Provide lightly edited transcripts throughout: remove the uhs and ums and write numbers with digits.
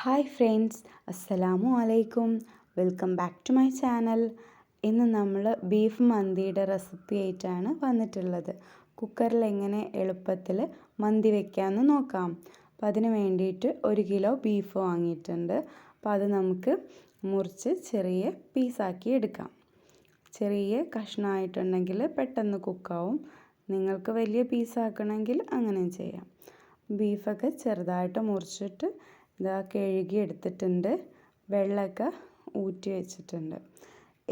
Hi friends, അസ്സലാമു അലൈക്കും. Welcome back to my channel. ഇന്ന് നമ്മൾ ബീഫ് മന്തിയുടെ റെസിപ്പി ആയിട്ടാണ് വന്നിട്ടുള്ളത്. കുക്കറിൽ എങ്ങനെ എളുപ്പത്തിൽ മന്തി വെക്കാമെന്ന് നോക്കാം. അപ്പോൾ അതിന് വേണ്ടിയിട്ട് 1 കിലോ ബീഫ് വാങ്ങിയിട്ടുണ്ട്. അപ്പോൾ അത് നമുക്ക് മുറിച്ച് ചെറിയ പീസാക്കി എടുക്കാം. ചെറിയ കഷ്ണമായിട്ടുണ്ടെങ്കിൽ പെട്ടെന്ന് കുക്കാവും. നിങ്ങൾക്ക് വലിയ പീസാക്കണമെങ്കിൽ അങ്ങനെ ചെയ്യാം. ബീഫൊക്കെ ചെറുതായിട്ട് മുറിച്ചിട്ട് ഇതാ കഴുകി എടുത്തിട്ടുണ്ട്. വെള്ളമൊക്കെ ഊറ്റി വെച്ചിട്ടുണ്ട്.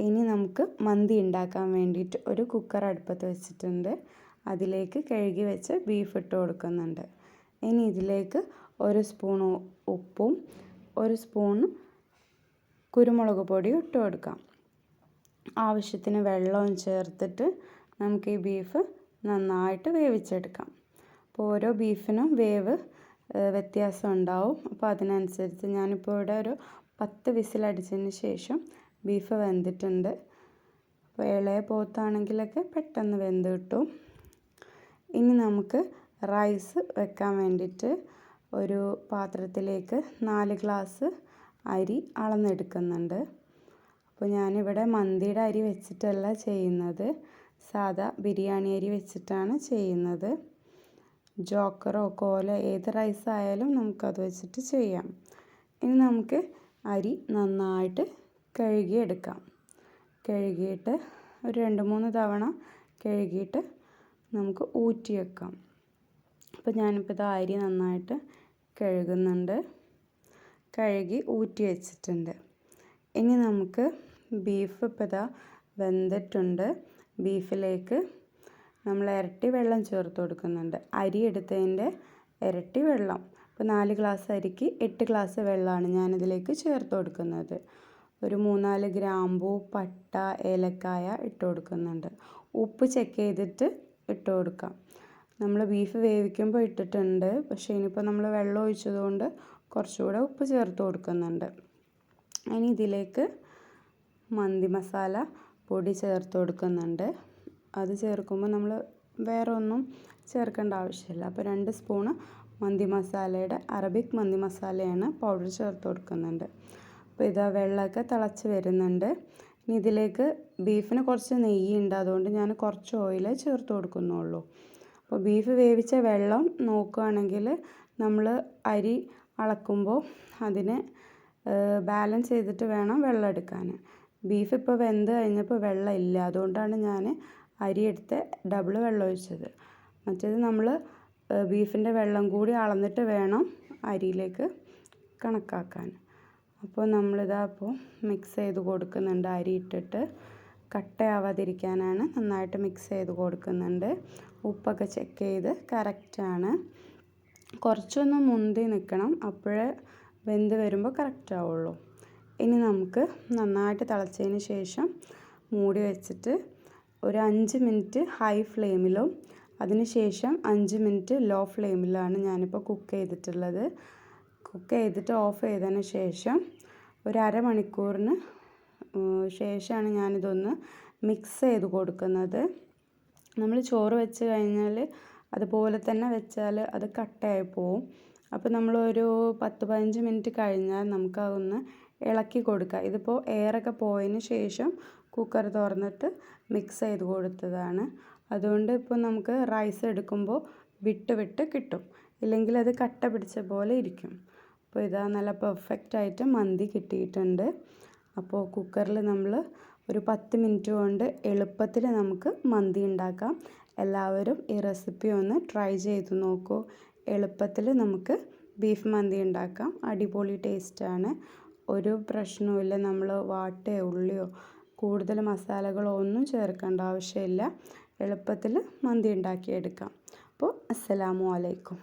ഇനി നമുക്ക് മന്തി ഉണ്ടാക്കാൻ വേണ്ടിയിട്ട് ഒരു കുക്കർ അടുപ്പത്ത് വെച്ചിട്ടുണ്ട്. അതിലേക്ക് കഴുകി വെച്ച് ബീഫ് ഇട്ട് കൊടുക്കുന്നുണ്ട്. ഇനി ഇതിലേക്ക് 1 സ്പൂൺ ഉപ്പും 1 സ്പൂൺ കുരുമുളക് പൊടിയും ഇട്ട് കൊടുക്കാം. ആവശ്യത്തിന് വെള്ളവും ചേർത്തിട്ട് നമുക്ക് ഈ ബീഫ് നന്നായിട്ട് വേവിച്ചെടുക്കാം. അപ്പോൾ ഓരോ ബീഫിനും വേവ് വ്യത്യാസം ഉണ്ടാവും. അപ്പോൾ അതിനനുസരിച്ച് ഞാനിപ്പോൾ ഇവിടെ ഒരു 10 വിസിലടിച്ചതിന് ശേഷം ബീഫ് വെന്തിട്ടുണ്ട്. അപ്പോൾ ഇളയ പോത്താണെങ്കിലൊക്കെ പെട്ടെന്ന് വെന്ത് കിട്ടും. ഇനി നമുക്ക് റൈസ് വെക്കാൻ വേണ്ടിയിട്ട് ഒരു പാത്രത്തിലേക്ക് 4 ഗ്ലാസ് അരി അളന്നെടുക്കുന്നുണ്ട്. അപ്പോൾ ഞാനിവിടെ മന്തിയുടെ അരി വെച്ചിട്ടല്ല ചെയ്യുന്നത്, സാധാ ബിരിയാണി അരി വെച്ചിട്ടാണ് ചെയ്യുന്നത്. ജോക്കറോ കോല ഏത് റൈസ് ആയാലും നമുക്കത് വെച്ചിട്ട് ചെയ്യാം. ഇനി നമുക്ക് അരി നന്നായിട്ട് കഴുകിയെടുക്കാം. കഴുകിയിട്ട് ഒരു 2-3 തവണ കഴുകിയിട്ട് നമുക്ക് ഊറ്റി വെക്കാം. അപ്പോൾ ഞാനിപ്പോൾ ഇത് അരി നന്നായിട്ട് കഴുകുന്നുണ്ട്. കഴുകി ഊറ്റി വെച്ചിട്ടുണ്ട്. ഇനി നമുക്ക് ബീഫ് ഇപ്പോൾ ഇതാ വെന്തിട്ടുണ്ട്. ബീഫിലേക്ക് നമ്മൾ ഇരട്ടി വെള്ളം ചേർത്ത് കൊടുക്കുന്നുണ്ട്. അരി എടുത്തതിൻ്റെ ഇരട്ടി വെള്ളം. അപ്പോൾ 4 ഗ്ലാസ് അരിക്ക് 8 ഗ്ലാസ് വെള്ളമാണ് ഞാനിതിലേക്ക് ചേർത്ത് കൊടുക്കുന്നത്. ഒരു 3-4 ഗ്രാമ്പൂ, പട്ട, ഏലക്കായ ഇട്ട് കൊടുക്കുന്നുണ്ട്. ഉപ്പ് ചെക്ക് ചെയ്തിട്ട് ഇട്ട് കൊടുക്കാം. നമ്മൾ ബീഫ് വേവിക്കുമ്പോൾ ഇട്ടിട്ടുണ്ട്, പക്ഷേ ഇനിയിപ്പോൾ നമ്മൾ വെള്ളം ഒഴിച്ചതുകൊണ്ട് കുറച്ചുകൂടെ ഉപ്പ് ചേർത്ത് കൊടുക്കുന്നുണ്ട്. ഇനി ഇതിലേക്ക് മന്തി മസാല പൊടി ചേർത്ത് കൊടുക്കുന്നുണ്ട്. അത് ചേർക്കുമ്പോൾ നമ്മൾ വേറെ ഒന്നും ചേർക്കേണ്ട ആവശ്യമില്ല. അപ്പോൾ 2 സ്പൂണ് മന്തി മസാലയുടെ അറബിക് മന്തി മസാലയാണ് പൗഡർ ചേർത്ത് കൊടുക്കുന്നുണ്ട്. അപ്പോൾ ഇതാ വെള്ളമൊക്കെ തിളച്ച് വരുന്നുണ്ട്. ഇനി ഇതിലേക്ക് ബീഫിന് കുറച്ച് നെയ്യുണ്ട്, അതുകൊണ്ട് ഞാൻ കുറച്ച് ഓയിൽ ചേർത്ത് കൊടുക്കുന്നുള്ളൂ. അപ്പോൾ ബീഫ് വേവിച്ച വെള്ളം നോക്കുകയാണെങ്കിൽ നമ്മൾ അരി അളക്കുമ്പോൾ അതിന് ബാലൻസ് ചെയ്തിട്ട് വേണം വെള്ളം എടുക്കാൻ. ബീഫ് ഇപ്പോൾ വെന്ത് കഴിഞ്ഞപ്പോൾ വെള്ളം ഇല്ല, അതുകൊണ്ടാണ് ഞാൻ അരിയെടുത്ത് ഡബിൾ വെള്ളം ഒഴിച്ചത്. മറ്റേത് നമ്മൾ ബീഫിൻ്റെ വെള്ളം കൂടി അളന്നിട്ട് വേണം അരിയിലേക്ക് കണക്കാക്കാൻ. അപ്പോൾ നമ്മളിതാ ഇപ്പോൾ മിക്സ് ചെയ്ത് കൊടുക്കുന്നുണ്ട്. അരി ഇട്ടിട്ട് കട്ടയാവാതിരിക്കാനാണ് നന്നായിട്ട് മിക്സ് ചെയ്ത് കൊടുക്കുന്നുണ്ട്. ഉപ്പൊക്കെ ചെക്ക് ചെയ്ത് കറക്റ്റാണ്. കുറച്ചൊന്ന് മുന്തി നിൽക്കണം, അപ്പോഴേ വെന്ത് വരുമ്പോൾ കറക്റ്റ് ആവുള്ളൂ. ഇനി നമുക്ക് നന്നായിട്ട് തിളച്ചതിന് ശേഷം മൂടി വെച്ചിട്ട് ഒരു 5 മിനിറ്റ് ഹൈ ഫ്ലെയിമിലും അതിനുശേഷം 5 മിനിറ്റ് ലോ ഫ്ലെയിമിലാണ് ഞാനിപ്പോൾ കുക്ക് ചെയ്തിട്ടുള്ളത്. കുക്ക് ചെയ്തിട്ട് ഓഫ് ചെയ്തതിന് ശേഷം ഒരു അരമണിക്കൂറിന് ശേഷമാണ് ഞാനിതൊന്ന് മിക്സ് ചെയ്ത് കൊടുക്കുന്നത്. നമ്മൾ ചോറ് വെച്ച് കഴിഞ്ഞാൽ അതുപോലെ തന്നെ വെച്ചാൽ അത് കട്ടയായി പോവും. അപ്പോൾ നമ്മളൊരു 10-15 മിനിറ്റ് കഴിഞ്ഞാൽ നമുക്കതൊന്ന് ഇളക്കി കൊടുക്കുക. ഇതിപ്പോൾ എയറൊക്കെ പോയതിന് ശേഷം കുക്കർ തുറന്നിട്ട് മിക്സ് ചെയ്ത് കൊടുത്തതാണ്. അതുകൊണ്ട് ഇപ്പോൾ നമുക്ക് റൈസ് എടുക്കുമ്പോൾ വിട്ട് വിട്ട് കിട്ടും, ഇല്ലെങ്കിൽ അത് കട്ട പിടിച്ച പോലെ ഇരിക്കും. അപ്പോൾ ഇതാ നല്ല പെർഫെക്റ്റായിട്ട് മന്തി കിട്ടിയിട്ടുണ്ട്. അപ്പോൾ കുക്കറിൽ നമ്മൾ ഒരു 10 മിനിറ്റ് കൊണ്ട് എളുപ്പത്തിൽ നമുക്ക് മന്തി ഉണ്ടാക്കാം. എല്ലാവരും ഈ റെസിപ്പി ഒന്ന് ട്രൈ ചെയ്ത് നോക്കൂ. എളുപ്പത്തിൽ നമുക്ക് ബീഫ് മന്തി ഉണ്ടാക്കാം. അടിപൊളി ടേസ്റ്റാണ്. ഒരു പ്രശ്നവുമില്ല. നമ്മൾ വാട്ടയോ ഉള്ളിയോ കൂടുതൽ മസാലകളോ ഒന്നും ചേർക്കേണ്ട ആവശ്യമില്ല. എളുപ്പത്തിൽ മന്തി ഉണ്ടാക്കിയെടുക്കാം. അപ്പോൾ അസ്സലാമു അലൈക്കും.